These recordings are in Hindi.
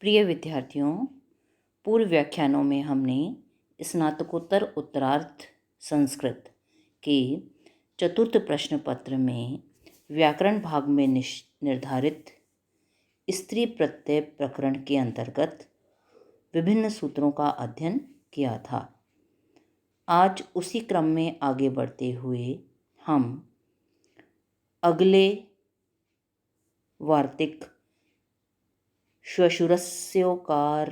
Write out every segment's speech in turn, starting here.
प्रिय विद्यार्थियों, पूर्व व्याख्यानों में हमने स्नातकोत्तर उत्तरार्ध संस्कृत के चतुर्थ प्रश्न पत्र में व्याकरण भाग में निर्धारित स्त्री प्रत्यय प्रकरण के अंतर्गत विभिन्न सूत्रों का अध्ययन किया था। आज उसी क्रम में आगे बढ़ते हुए हम अगले वार्तिक श्वशुरस्योकार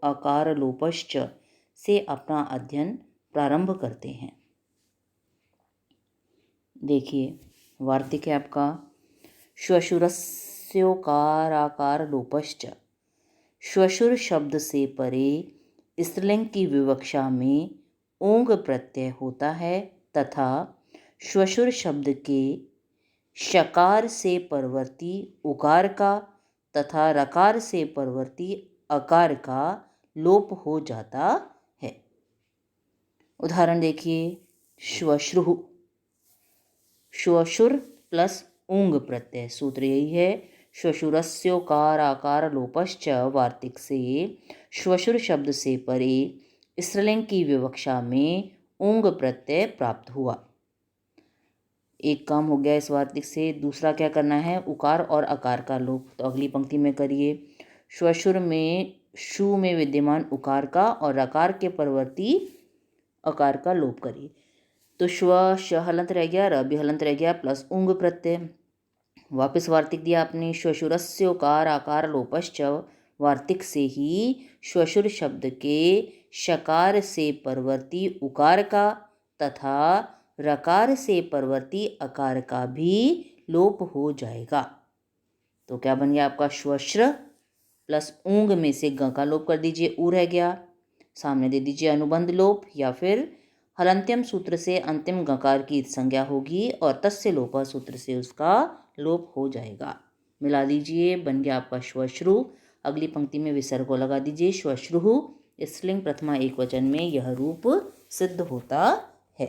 अकार लोपश्च से अपना अध्ययन प्रारंभ करते हैं। देखिए, वार्तिक है आपका श्वशुरस्योकार आकार लोपश्च। श्वशुर शब्द से परे स्त्रीलिंग की विवक्षा में ओंग प्रत्यय होता है तथा श्वशुर शब्द के शकार से परवर्ती उकार का तथा रकार से परवर्ती अकार का लोप हो जाता है। उदाहरण देखिए, श्वश्रु, श्वशुर प्लस ऊंग प्रत्यय, सूत्र यही है। श्वशुरस्योकार आकार लोपश्च वार्तिक से श्वशुर शब्द से परे स्त्रीलिंग की विवक्षा में ऊंग प्रत्यय प्राप्त हुआ। एक काम हो गया इस वार्तिक से। दूसरा क्या करना है? उकार और अकार का लोप। तो अगली पंक्ति में करिए। श्वशुर में शु में विद्यमान उकार का और रकार के परवर्ती अकार का लोप करिए। तो श्व श हलंत रह गया, र भी हलंत रह गया, प्लस उंग प्रत्यय। वापस वार्तिक दिया आपने श्वशुरस्य उकार आकार लोपश्च। वार्तिक से ही श्वशुर शब्द के शकार से परवर्ती उकार का तथा रकार से परवर्ती अकार का भी लोप हो जाएगा। तो क्या बन गया आपका? श्वश्र प्लस ऊंग में से ग का लोप कर दीजिए, ऊ रह गया। सामने दे दीजिए अनुबंध लोप, या फिर हलंत्यम सूत्र से अंतिम गकार की संज्ञा होगी और तस्य लोपा सूत्र से उसका लोप हो जाएगा। मिला दीजिए, बन गया आपका श्वश्रु। अगली पंक्ति में विसर्ग को लगा दीजिए। श्वश्रु स्त्रीलिंग प्रथमा एकवचन में यह रूप सिद्ध होता है।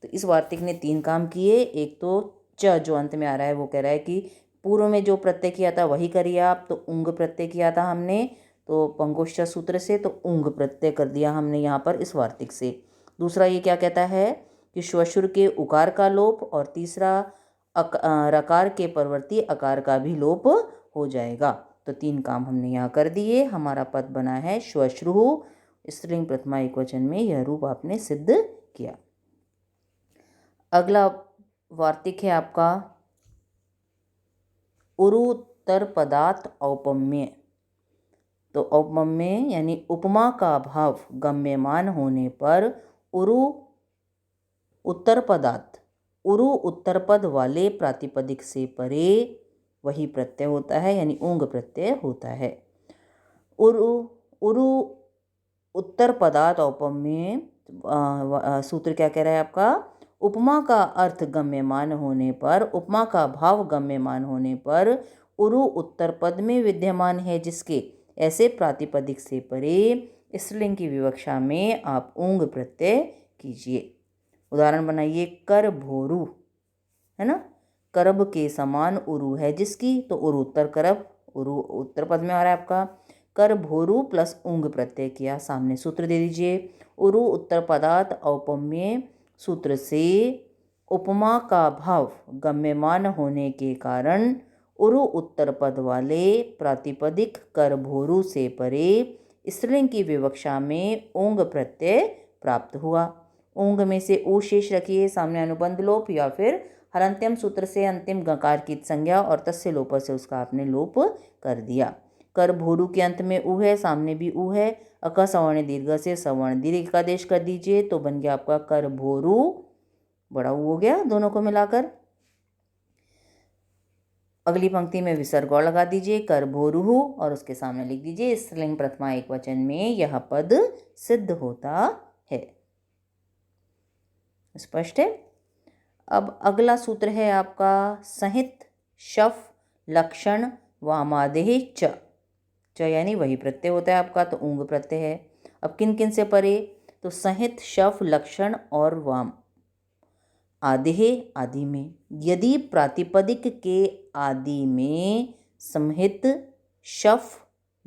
तो इस वार्तिक ने 3 काम किए। एक तो च जो अंत में आ रहा है वो कह रहा है कि पूर्व में जो प्रत्यय किया था वही करिए आप। तो उंग प्रत्यय किया था हमने तो पंगोष्ठ सूत्र से, तो उंग प्रत्यय कर दिया हमने यहाँ पर इस वार्तिक से। दूसरा ये क्या कहता है कि श्वशुर के उकार का लोप, और तीसरा रकार के परवर्ती अकार का भी लोप हो जाएगा। तो 3 काम हमने यहाँ कर दिए। हमारा पद बना है श्वश्रु स्त्रीलिंग प्रथमा एकवचन में यह रूप आपने सिद्ध किया। अगला वार्तिक है आपका उरुत्तर पदार्थ औपम्य। तो औपम्य यानी उपमा का भाव गम्यमान होने पर उरु उत्तर पदार्थ, उरु उत्तर पद वाले प्रातिपदिक से परे वही प्रत्यय होता है, यानी ऊंग प्रत्यय होता है। उरु उत्तर पदार्थ औपम्य सूत्र क्या कह रहा है आपका? उपमा का अर्थ गम्यमान होने पर, उपमा का भाव गम्यमान होने पर उरु उत्तर पद में विद्यमान है जिसके ऐसे प्रातिपदिक से परे स्त्रीलिंग की विवक्षा में आप ऊंग प्रत्यय कीजिए। उदाहरण बनाइए। कर भोरु है ना, करब के समान उरु है जिसकी, तो उरु उत्तर करब, उरु उत्तर पद में आ रहा है आपका। कर भोरु प्लस ऊंग प्रत्यय किया। सामने सूत्र दे दीजिए। उरु उत्तर पदार्थ औपम्य सूत्र से उपमा का भाव गम्यमान होने के कारण उरु उत्तर पद वाले प्रातिपदिक कर भोरु से परे स्त्रीलिंग की विवक्षा में ऊंग प्रत्यय प्राप्त हुआ। ऊंग में से ऊ शेष रखिए, सामने अनुबंध लोप, या फिर हलंत्यम सूत्र से अंतिम गकार की संज्ञा और तस्य लोप से उसका आपने लोप कर दिया। कर भोरु के अंत में ऊ है, सामने भी ऊ है। अक सवर्ण दीर्घ से सवर्ण दीर्घ का आदेश कर दीजिए, तो बन गया आपका कर भोरु, बड़ा ऊ हो गया दोनों को मिलाकर। अगली पंक्ति में विसर्ग और लगा दीजिए, कर भोरु, और उसके सामने लिख दीजिए स्त्रीलिंग प्रथमा एकवचन में यह पद सिद्ध होता है। स्पष्ट है? अब अगला सूत्र है आपका संहित शफ लक्षण वामादेह च। च यानी वही प्रत्यय होता है आपका, तो ऊंग प्रत्यय है। अब किन किन से परे? तो संहित शफ लक्षण और वाम। आदेह आदि में, यदि प्रातिपदिक के आदि में संहित शफ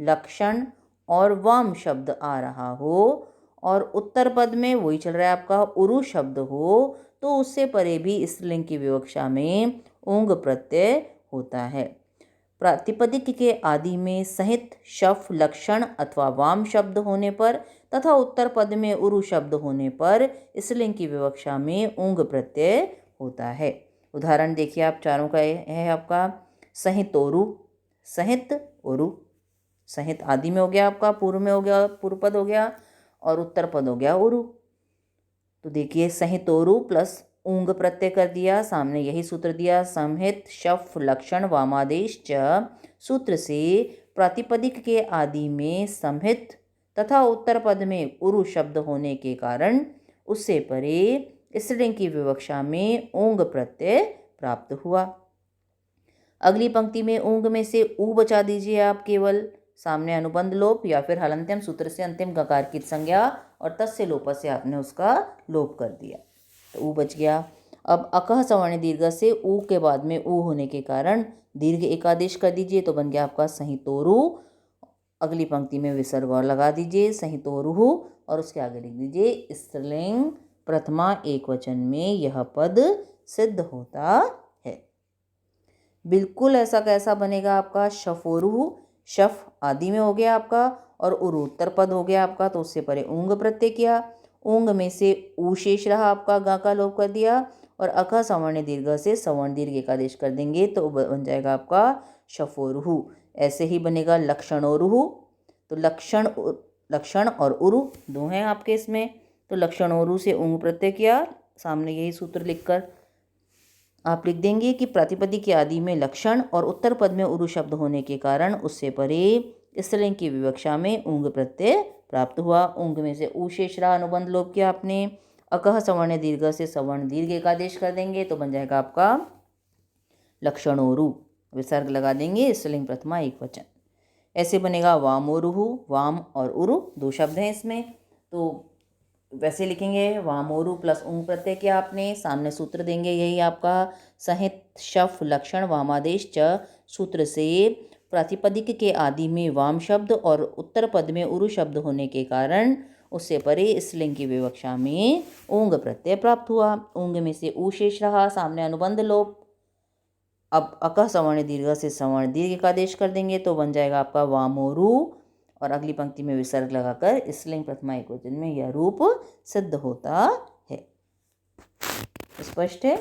लक्षण और वाम शब्द आ रहा हो और उत्तर पद में वही चल रहा है आपका उरु शब्द हो, तो उससे परे भी स्त्रीलिंग की विवक्षा में ऊंग प्रत्यय होता है। प्रातिपदिक के आदि में सहित शफ लक्षण अथवा वाम शब्द होने पर तथा उत्तर पद में उरु शब्द होने पर स्त्रीलिंग की विवक्षा में ऊंग प्रत्यय होता है। उदाहरण देखिए आप, चारों का है आपका सहितोरु, सहित उरु। सहित आदि में हो गया आपका, पूर्व में हो गया, पूर्व पद हो गया, और उत्तर पद हो गया उरु। तो देखिए सहितोरु प्लस ऊंग प्रत्यय कर दिया, सामने यही सूत्र दिया, संहित शफ लक्षण वामादेश च। सूत्र से प्रातिपदिक के आदि में संहित तथा उत्तर पद में उरु शब्द होने के कारण उससे परे स्त्रीलिंग की विवक्षा में ऊंग प्रत्यय प्राप्त हुआ। अगली पंक्ति में ऊंग में से ऊ बचा दीजिए आप केवल, सामने अनुबंध लोप या फिर हलंत्यम सूत्र से अंतिम गकार की संज्ञा और तस्य लोप से आपने उसका लोप कर दिया, तो ऊ बच गया। अब अकह सवर्ण दीर्घ से ऊ के बाद में ऊ होने के कारण दीर्घ एकादेश कर दीजिए, तो बन गया आपका सहितोरु। अगली पंक्ति में विसर्ग और लगा दीजिए सहितोरुहु, और उसके आगे लिख दीजिए स्त्रीलिंग प्रथमा एकवचन में यह पद सिद्ध होता है। बिल्कुल ऐसा कैसा बनेगा आपका शफोरुहु, शफ आदि में हो गया आपका और उरु उत्तर पद हो गया आपका, तो उससे परे ऊंग प्रत्यय किया, ऊंग में से ऊ शेष रहा आपका, गा का लोप कर दिया और अकह सवर्ण दीर्घ से सवर्ण दीर्घ एकादेश कर देंगे, तो बन जाएगा आपका शफोरुहु। ऐसे ही बनेगा लक्षणोरुहु, तो लक्षण और उरु दो हैं आपके इसमें, तो लक्षणोरु से ऊंग प्रत्यय किया, सामने यही सूत्र लिखकर आप लिख देंगे कि प्रातिपदिक के आदि में लक्षण और उत्तर पद में उरु शब्द होने के कारण उससे परे स्त्रीलिंग की विवक्षा में ऊंग प्रत्यय प्राप्त हुआ। ऊंग में से ऊ शेष रहा, अनुबंध लोप किया आपने, अकह सवर्ण दीर्घ से सवर्ण दीर्घ एकादेश कर देंगे, तो बन जाएगा आपका लक्षणोरु, विसर्ग लगा देंगे, स्त्रीलिंग प्रथमा एकवचन। ऐसे बनेगा वामोरुहु, वाम और उरु दो शब्द हैं इसमें, तो वैसे लिखेंगे वामोरु प्लस ऊंग प्रत्यय किया आपने, सामने सूत्र देंगे यही आपका सहित शफ लक्षण वामादेश च। सूत्र से प्रातिपदिक के आदि में वाम शब्द और उत्तर पद में उरु शब्द होने के कारण उससे परे स्त्रीलिंग की विवक्षा में ऊंग प्रत्यय प्राप्त हुआ। ऊंग में से ऊ शेष रहा, सामने अनुबंध लोप, अब अकह सवर्ण दीर्घ से सवर्ण दीर्घ का आदेश कर देंगे, तो बन जाएगा आपका वामोरु, और अगली पंक्ति में विसर्ग लगाकर स्त्रीलिंग प्रथमा एकवचन में यह रूप सिद्ध होता है। स्पष्ट है।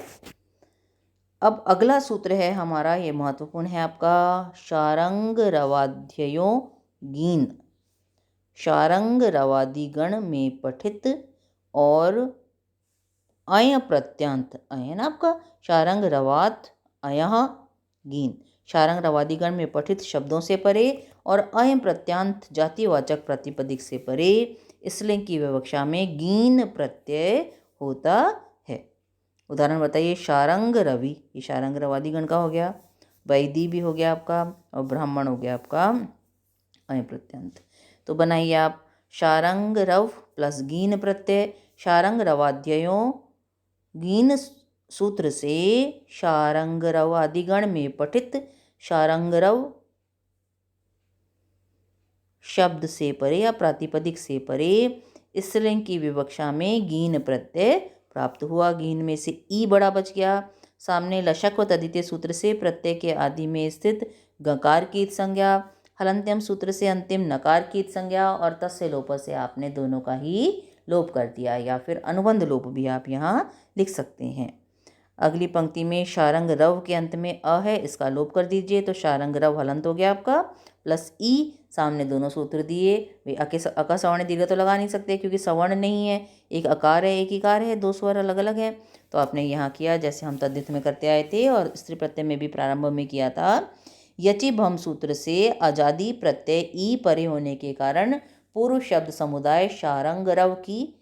अब अगला सूत्र है हमारा, ये महत्वपूर्ण है आपका, शारंग रवाध्ययों गीन। शारंग रवादि गण में पठित और अय प्रत्यांत, अय है ना आपका, शारंग रवात अयः गीन, शारंग रवादि गण में पठित शब्दों से परे और अय प्रत्यांत जातिवाचक प्रातिपदिक से परे स्त्रीलिंग की विवक्षा में गीन प्रत्यय होता है। उदाहरण बताइए, शारंग रवि, ये शारंग रवादि गण का हो गया, वैदी भी हो गया आपका, और ब्राह्मण हो गया आपका अय प्रत्यांत। तो बनाइए आप शारंग रव प्लस गीन प्रत्यय, शारंग रवाध्ययों गीन सूत्र से शारंग रव आदि गण में पठित शारंग रव शब्द से परे या प्रातिपदिक से परे स्त्रीलिंग की विवक्षा में गीन प्रत्यय प्राप्त हुआ। गीन में से ई बड़ा बच गया, सामने लशक व तदितीय सूत्र से प्रत्यय के आदि में स्थित गकार की संज्ञा, हलंत्यम सूत्र से अंतिम नकार की संज्ञा और तस्य लोप से आपने दोनों का ही लोप कर दिया, या फिर अनुबंध लोप भी आप यहाँ लिख सकते हैं। अगली पंक्ति में शारंग रव के अंत में अ है, इसका लोप कर दीजिए, तो शारंग रव हलंत हो गया आपका, प्लस ई, सामने दोनों सूत्र दिए। वे अका सवर्ण दीर्घ तो लगा नहीं सकते क्योंकि सवर्ण नहीं है, एक अकार है एक इकार है, दो स्वर अलग अलग हैं, तो आपने यहाँ किया जैसे हम तद्धित में करते आए थे और स्त्री प्रत्यय में भी प्रारंभ में किया था। यचि भम सूत्र से आजादी प्रत्यय ई परे होने के कारण पूर्व शब्द समुदाय शारंग रव की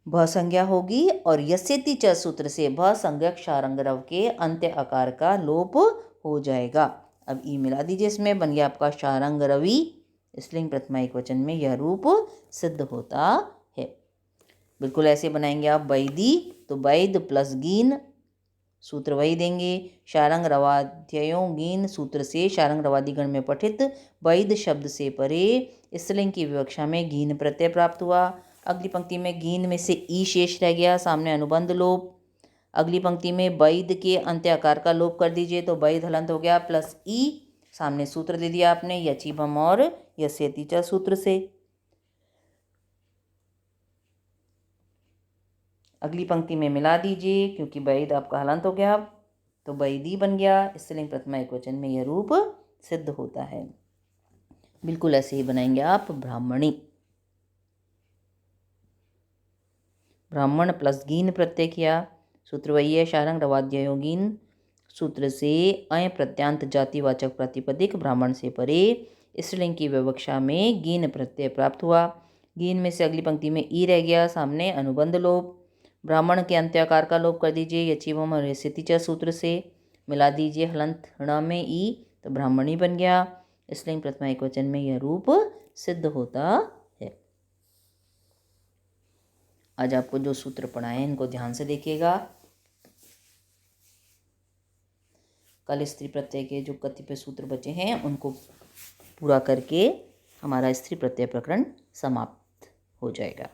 भ संज्ञा होगी, और यस्यति च सूत्र से भ संज्ञक शारंग रव के अंत्य आकार का लोप हो जाएगा। अब ई मिला दीजिए, इसमें बन गया आपका शारंग रवि, स्त्रीलिंग प्रथमा एकवचन में यह रूप सिद्ध होता है। बिल्कुल ऐसे बनाएंगे आप वैदी, तो वैद प्लस गीन सूत्र वही देंगे। शारंग रवाध्ययों गीन सूत्र से शारंग रवादी गण में पठित वैद शब्द से परे स्त्रीलिंग की विवक्षा में गीन प्रत्यय प्राप्त हुआ। अगली पंक्ति में गीन में से ई शेष रह गया, सामने अनुबंध लोप। अगली पंक्ति में वैद के अंत्याकार का लोप कर दीजिए तो वैद हलंत हो गया प्लस ई, सामने सूत्र दे दिया आपने यचिभम और यस्यति च सूत्र से। अगली पंक्ति में मिला दीजिए क्योंकि वैद आपका हलंत हो गया तो वैदी बन गया। स्त्रीलिंग प्रथमा एकवचन में यह रूप सिद्ध होता है। बिल्कुल ऐसे ही बनाएंगे आप ब्राह्मणी। ब्राह्मण प्लस गीन प्रत्यय किया, सूत्र वही है शारंग रवाध्ययो गीन सूत्र से अय प्रत्यांत जातिवाचक प्रातिपदिक ब्राह्मण से परे स्त्रीलिंग की विवक्षा में गीन प्रत्यय प्राप्त हुआ। गीन में से अगली पंक्ति में ई रह गया, सामने अनुबंध लोप। ब्राह्मण के अंत्याकार का लोप कर दीजिए यचिभम और यस्यति च सूत्र से। मिला दीजिए हलंत ण में ई तो ब्राह्मणी बन गया। स्त्रीलिंग प्रथमा एकवचन में यह रूप सिद्ध होता है। आज आपको जो सूत्र पढ़ाए इनको ध्यान से देखिएगा। कल स्त्री प्रत्यय के जो कतिपय सूत्र बचे हैं उनको पूरा करके हमारा स्त्री प्रत्यय प्रकरण समाप्त हो जाएगा।